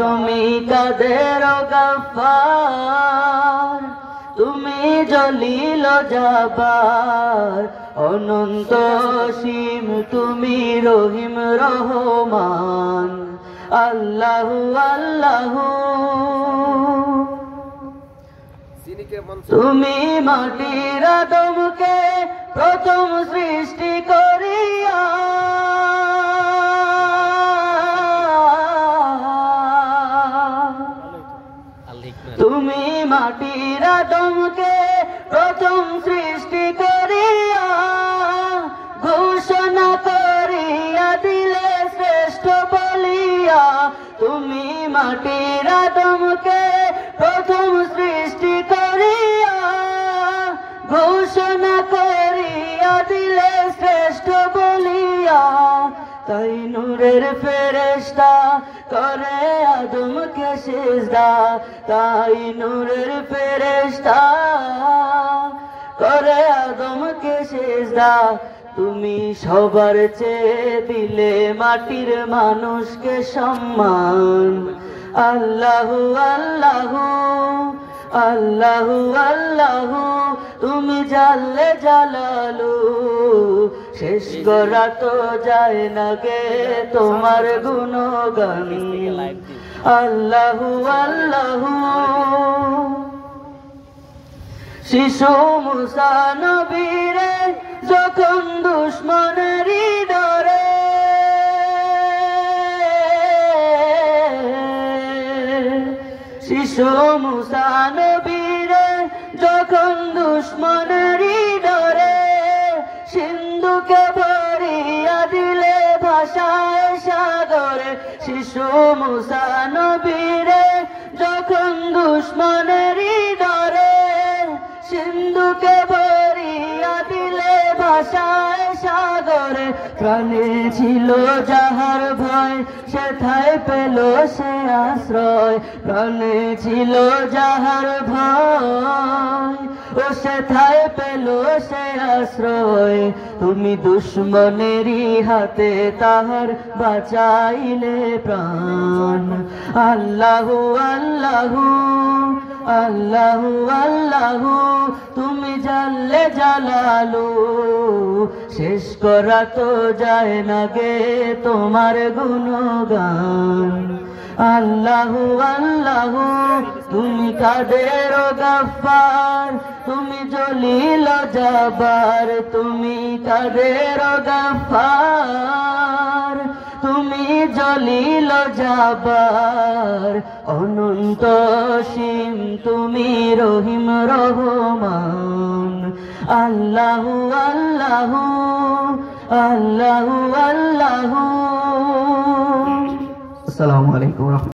তুমি কাদের গফফার, তুমি জলিল জাবার, অনন্ত অসীম তুমি রহিম রহমান। আল্লাহু আল্লাহু তুমি মাটির আদমকে প্রথম সৃষ্টি করিয়া তুমি মাটির আদমকে প্রথম সৃষ্টি করিয়া ঘোষণা করিয়া দিলে শ্রেষ্ঠ বলিয়া। তুমি মাটির আদমকে প্রথম সৃষ্টি করিয়া ঘোষণা করিয়া দিলে শ্রেষ্ঠ বলিয়া। তাই নূরের ফেরেশতা করে আদমকে সিজদা, তাই নূরের ফেরেশতা করে আদমকে সিজদা। তুমি সবার চেয়ে দিলে মাটির মানুষকে সম্মান। আল্লাহু আল্লাহু আল্লাহু আল্লাহু তুমি জাল্লে জালালু, শেষ করা তো যায় না গে তোমার গুণগান। আল্লাহু আল্লাহু শিশু মুসা নবীরে যখন দুশ্মনেরই ডরে শিশু মুসা নবীরে যখন দুশ্মনেরই ডরে সিন্ধুকে ভরিয়া দিলে ভাষায় সাগরে। শিশু মুসা নবীরে যখন দুশ্মনেরই ডরে সিন্ধুকে ভরিয়া দিলে ভাষায় সাগরে। প্রাণে ছিল যাহার ভয় সেথায় পেল সে আশ্রয়, প্রাণে ছিল যাহার ভয় ও সেথায় পেল সে আশ্রয়। তুমি দুশ্মনেরই হাতে তাহার বাঁচাইলে প্রাণ। আল্লাহু আল্লাহু আল্লাহু আল্লাহু তুমি জাল্লে জালালু, শেষ করা তো যায় না গে তোমার গুণগান। আল্লাহু আল্লাহু তুমি কাদের গফফার, তুমি জলিল জাবার, তুমি কাদের গফফার, তুমি জলিল জাবার, অনন্ত অসীম তুমি রহিম রহমান। আল্লাহু আল্লাহু আল্লাহু আল্লাহু। আসসালামু আলাইকুম।